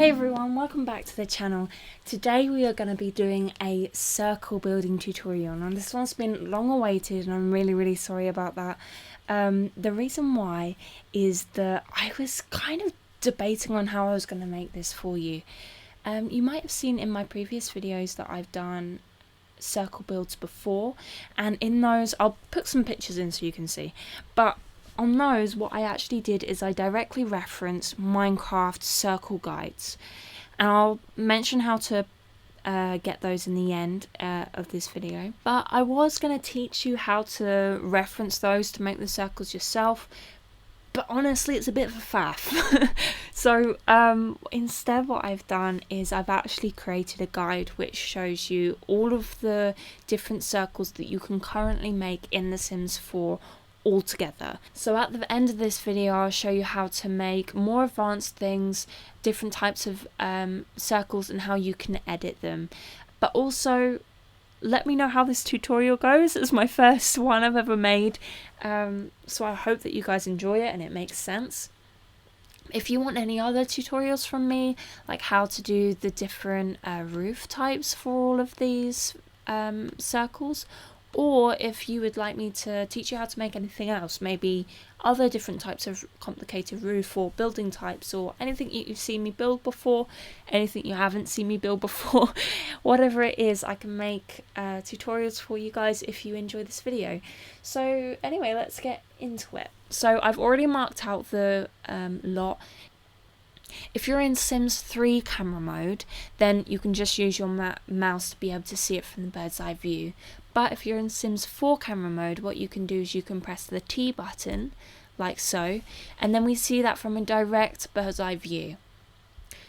Hey everyone, welcome back to the channel. Today we are going to be doing a circle building tutorial. Now this one's been long awaited and I'm really sorry about that. The reason why is that I was kind of debating on how I was going to make this for you. You might have seen in my previous videos that I've done circle builds before, and in those I'll put some pictures in so you can see, but on those what I actually did is I directly referenced Minecraft circle guides, and I'll mention how to get those in the end of this video. But I was going to teach you how to reference those to make the circles yourself, but honestly it's a bit of a faff. So instead what I've done is I've actually created a guide which shows you all of the different circles that you can currently make in The Sims 4 all together. So at the end of this video I'll show you how to make more advanced things, different types of circles, and how you can edit them. But also let me know how this tutorial goes. It's my first one I've ever made, so I hope that you guys enjoy it and it makes sense. If you want any other tutorials from me, like how to do the different roof types for all of these circles, or if you would like me to teach you how to make anything else, maybe other different types of complicated roof or building types, or anything you've seen me build before, anything you haven't seen me build before, whatever it is, I can make tutorials for you guys if you enjoy this video. So anyway, let's get into it. So I've already marked out the lot. If you're in Sims 3 camera mode, then you can just use your mouse to be able to see it from the bird's eye view. But if you're in Sims 4 camera mode, what you can do is you can press the T button, like so, and then we see that from a direct bird's eye view.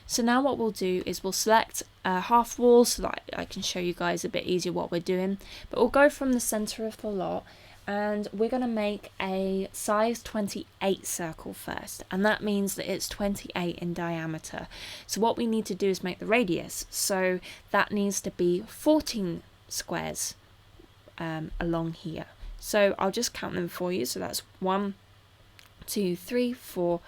So now what we'll do is we'll select half wall so that I can show you guys a bit easier what we're doing. But we'll go from the center of the lot, and we're going to make a size 28 circle first, and that means that it's 28 in diameter. So what we need to do is make the radius, so that needs to be 14 squares along here. So I'll just count them for you. So that's 1, 2, 3, 4,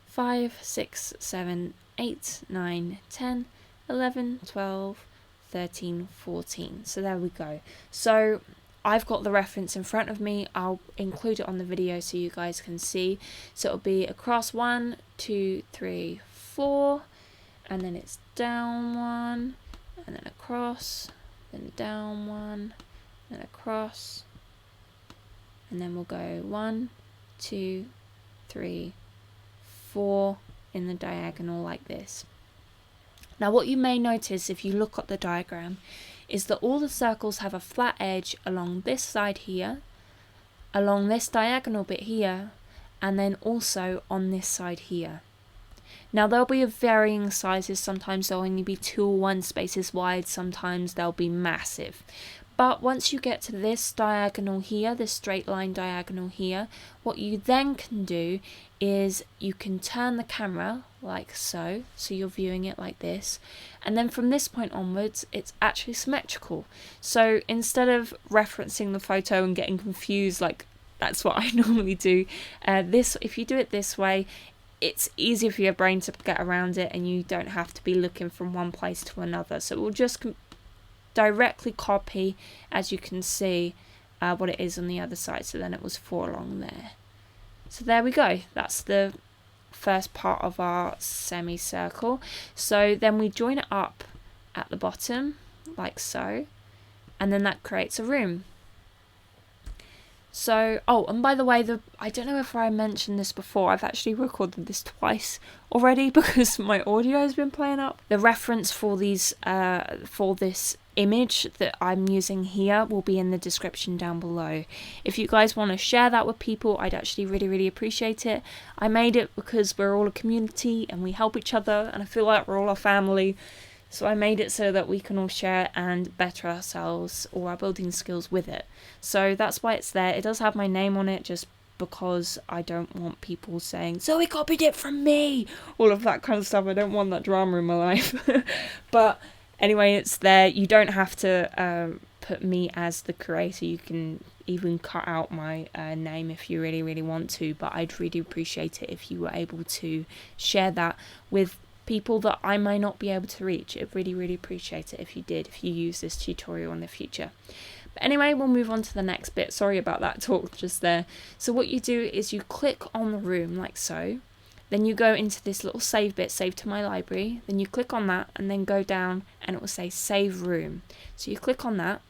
5, 6, 7, 8, 9, 10, 11, 12, 13, 14. So there we go. So I've got the reference in front of me. I'll include it on the video so you guys can see. So it'll be across 1, 2, 3, 4, and then it's down 1, and then across, then down 1, then across, and then we'll go 1, 2, 3, 4 in the diagonal like this. Now what you may notice if you look at the diagram is that all the circles have a flat edge along this side here, along this diagonal bit here, and then also on this side here. Now they'll be of varying sizes. Sometimes they'll only be 2 or 1 spaces wide, sometimes they'll be massive. But once you get to this diagonal here, this straight line diagonal here, what you then can do is you can turn the camera like so, so you're viewing it like this, and then from this point onwards it's actually symmetrical. So instead of referencing the photo and getting confused, like that's what I normally do, if you do it this way, it's easier for your brain to get around it and you don't have to be looking from one place to another. So it will just directly copy, as you can see, what it is on the other side. So then it was 4 along there. So there we go. That's the first part of our semicircle. So then we join it up at the bottom like so, and then that creates a room. So, oh, and by the way, I don't know if I mentioned this before, I've actually recorded this twice already because my audio has been playing up. The reference for these, for this image that I'm using here will be in the description down below. If you guys want to share that with people, I'd actually really appreciate it. I made it because we're all a community and we help each other, and I feel like we're all a family. So I made it so that we can all share and better ourselves or our building skills with it. So that's why it's there. It does have my name on it just because I don't want people saying, "Zoe copied it from me," all of that kind of stuff. I don't want that drama in my life. But anyway, it's there. You don't have to put me as the creator. You can even cut out my name if you really want to, but I'd really appreciate it if you were able to share that with people that I might not be able to reach. I'd really, really appreciate it if you use this tutorial in the future. But anyway, we'll move on to the next bit. Sorry about that talk just there. So what you do is you click on the room like so. Then you go into this little save bit, save to my library. Then you click on that and then go down and it will say save room. So you click on that.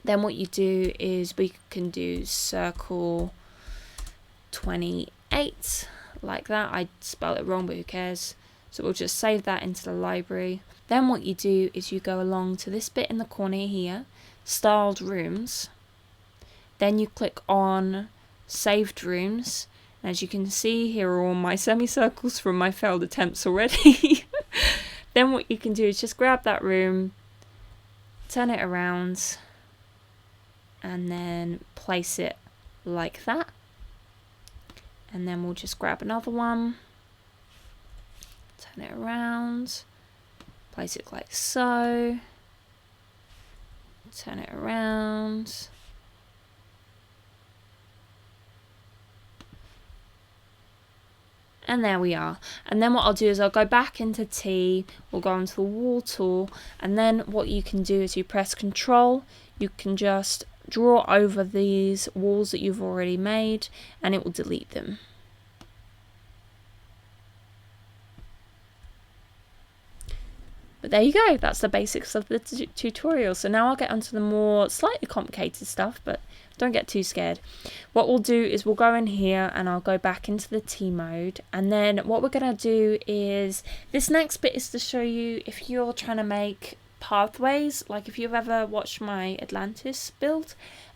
Then what you do is we can do circle 28 like that. I spelled it wrong, but who cares? So we'll just save that into the library. Then what you do is you go along to this bit in the corner here, styled rooms. Then you click on saved rooms. As you can see, here are all my semicircles from my failed attempts already. Then what you can do is just grab that room, turn it around, and then place it like that. And then we'll just grab another one, turn it around, place it like so, turn it around. And there we are. And then what I'll do is I'll go back into T, we'll go onto the wall tool, and then what you can do is you press Control, you can just draw over these walls that you've already made, and it will delete them. But there you go, that's the basics of the tutorial. So now I'll get onto the more slightly complicated stuff, but don't get too scared. What we'll do is we'll go in here and I'll go back into the T mode. And then what we're going to do is, this next bit is to show you if you're trying to make pathways, like if you've ever watched my Atlantis build,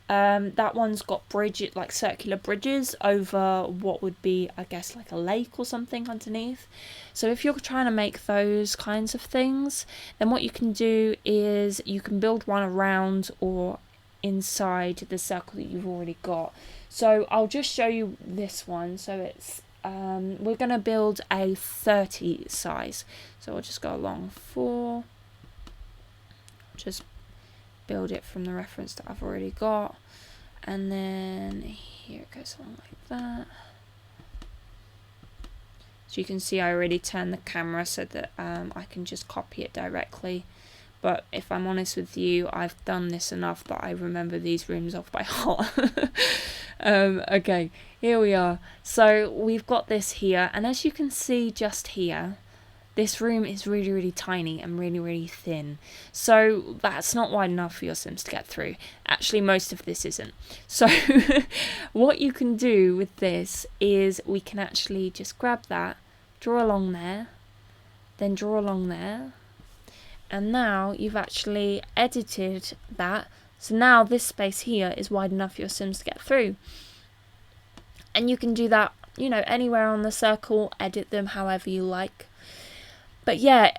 that one's got bridges, like circular bridges over what would be, I guess, like a lake or something underneath. So if you're trying to make those kinds of things, then what you can do is you can build one around or inside the circle that you've already got. So I'll just show you this one. So it's we're going to build a 30 size. So I'll just go along 4, just build it from the reference that I've already got, and then here it goes along like that. So you can see I already turned the camera so that I can just copy it directly. But if I'm honest with you, I've done this enough that I remember these rooms off by heart. Okay, here we are. So we've got this here, and as you can see just here, this room is really, really tiny and really, really thin. So that's not wide enough for your Sims to get through. Actually, most of this isn't. So what you can do with this is we can actually just grab that, draw along there, then draw along there. And now you've actually edited that. So now this space here is wide enough for your Sims to get through. And you can do that, you know, anywhere on the circle, edit them however you like. But yeah,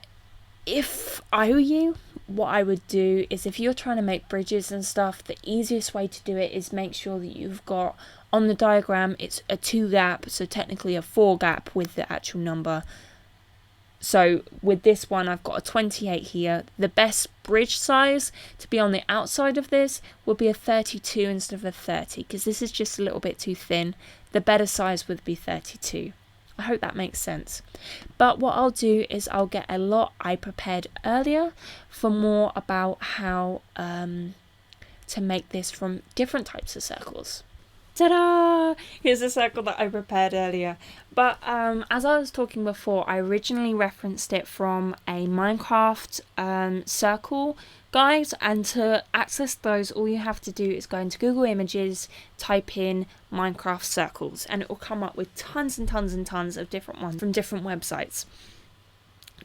if I were you, what I would do is if you're trying to make bridges and stuff, the easiest way to do it is make sure that you've got, on the diagram, it's a 2 gap, so technically a 4 gap with the actual number. So with this one, I've got a 28 here. The best bridge size to be on the outside of this would be a 32 instead of a 30, because this is just a little bit too thin. The better size would be 32. I hope that makes sense. But what I'll do is I'll get a lot I prepared earlier for more about how to make this from different types of circles. Ta-da! Here's a circle that I prepared earlier. But as I was talking before, I originally referenced it from a Minecraft circle guide, and to access those, all you have to do is go into Google Images, type in Minecraft circles, and it will come up with tons and tons and tons of different ones from different websites.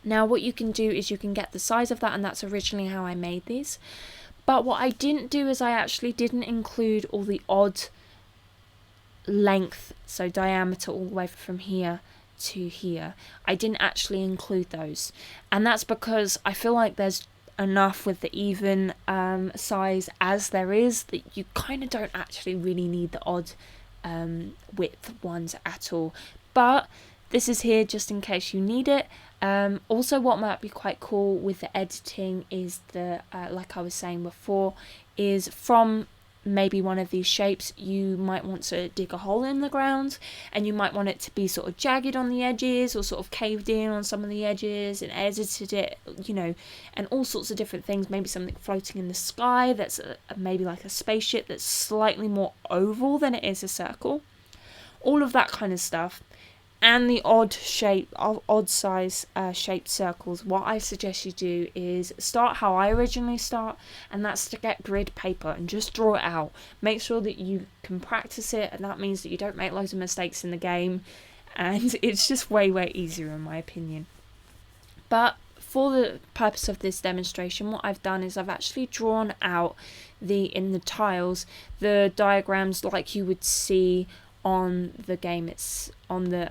Now what you can do is you can get the size of that, and that's originally how I made these. But what I didn't do is I actually didn't include all the odd length, so diameter all the way from here to here. I didn't actually include those, and that's because I feel like there's enough with the even size as there is, that you kind of don't actually really need the odd width ones at all. But this is here just in case you need it. Also, what might be quite cool with the editing is the like I was saying before, is from maybe one of these shapes, you might want to dig a hole in the ground, and you might want it to be sort of jagged on the edges or sort of caved in on some of the edges, and edited it, you know, and all sorts of different things. Maybe something floating in the sky that's maybe like a spaceship that's slightly more oval than it is a circle. All of that kind of stuff. And the odd size shaped circles, what I suggest you do is start how I originally start, and that's to get grid paper and just draw it out. Make sure that you can practice it, and that means that you don't make loads of mistakes in the game, and it's just way easier in my opinion. But for the purpose of this demonstration, what I've done is I've actually drawn out in the tiles the diagrams like you would see on the game, it's on the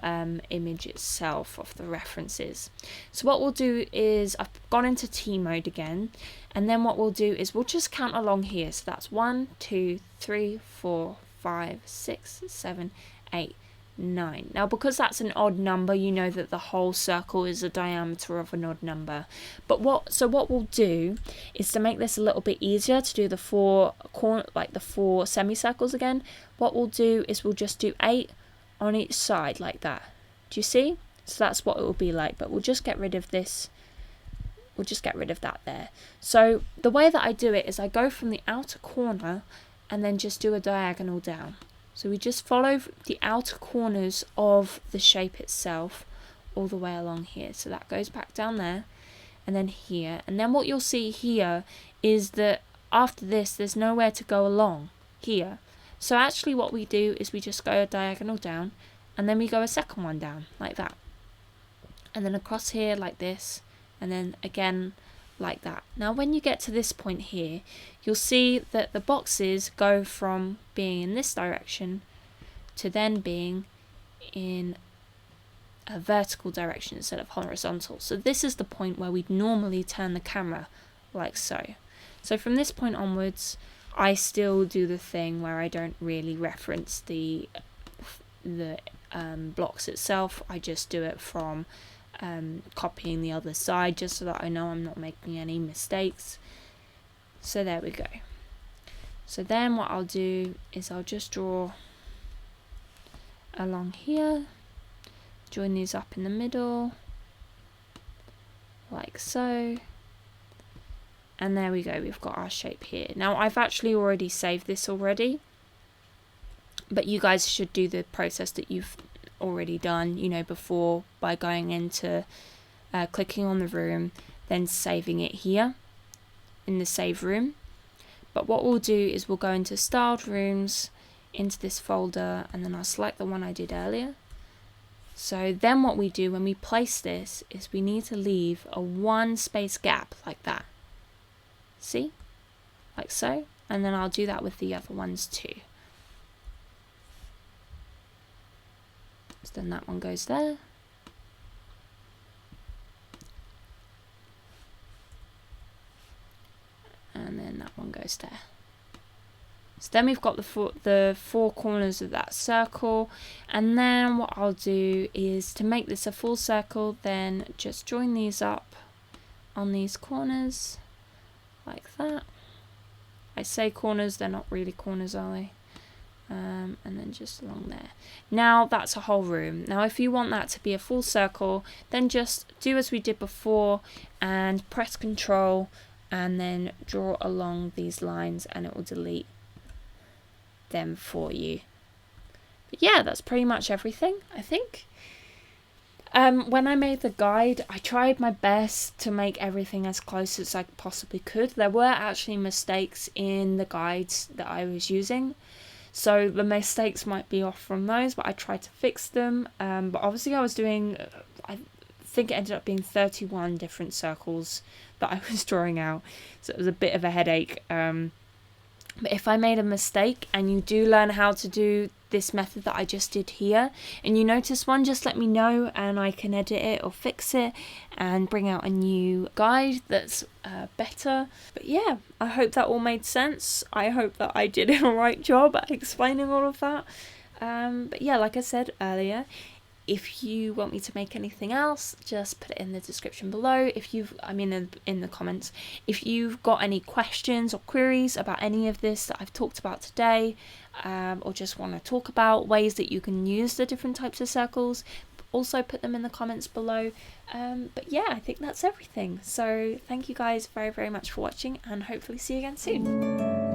image itself of the references. So what we'll do is I've gone into T mode again, and then what we'll do is we'll just count along here. So that's 1, 2, 3, 4, 5, 6, 7, 8, 9. Now because that's an odd number, you know that the whole circle is a diameter of an odd number. But what we'll do is, to make this a little bit easier to do the four semicircles again, what we'll do is we'll just do 8 on each side like that. Do you see? So that's what it will be like, but we'll just get rid of this. We'll just get rid of that there. So the way that I do it is I go from the outer corner and then just do a diagonal down. So we just follow the outer corners of the shape itself all the way along here. So that goes back down there and then here. And then what you'll see here is that after this, there's nowhere to go along here. So actually what we do is we just go a diagonal down, and then we go a second one down like that. And then across here like this, and then again like that. Now when you get to this point here, you'll see that the boxes go from being in this direction to then being in a vertical direction instead of horizontal. So this is the point where we'd normally turn the camera, like so. So from this point onwards, I still do the thing where I don't really reference the blocks itself. I just do it from copying the other side, just so that I know I'm not making any mistakes. So there we go. So then what I'll do is I'll just draw along here, join these up in the middle like so, and there we go, we've got our shape here. Now I've actually already saved this already, but you guys should do the process that you've already done, you know, before, by going into clicking on the room, then saving it here in the save room. But what we'll do is we'll go into styled rooms, into this folder, and then I'll select the one I did earlier. So then what we do when we place this is we need to leave a 1 space gap like that. See? Like so. And then I'll do that with the other ones too. So then that one goes there. And then that one goes there. So then we've got the four corners of that circle, and then what I'll do is, to make this a full circle, then just join these up on these corners like that. I say corners, they're not really corners, are they? And then just along there. Now that's a whole room. Now if you want that to be a full circle, then just do as we did before and press Control and then draw along these lines, and it will delete them for you. But yeah, that's pretty much everything, I think. When I made the guide, I tried my best to make everything as close as I possibly could. There were actually mistakes in the guides that I was using, so the mistakes might be off from those, but I tried to fix them. But obviously I was doing, I think it ended up being 31 different circles that I was drawing out, so it was a bit of a headache. But if I made a mistake and you do learn how to do this method that I just did here, and you notice one, just let me know and I can edit it or fix it and bring out a new guide that's better. But yeah, I hope that all made sense. I hope that I did a right job at explaining all of that. But yeah, like I said earlier, If you want me to make anything else, just put it in the description below. In the comments. If you've got any questions or queries about any of this that I've talked about today, or just want to talk about ways that you can use the different types of circles, also put them in the comments below. But yeah, I think that's everything. So thank you guys very, very much for watching, and hopefully see you again soon.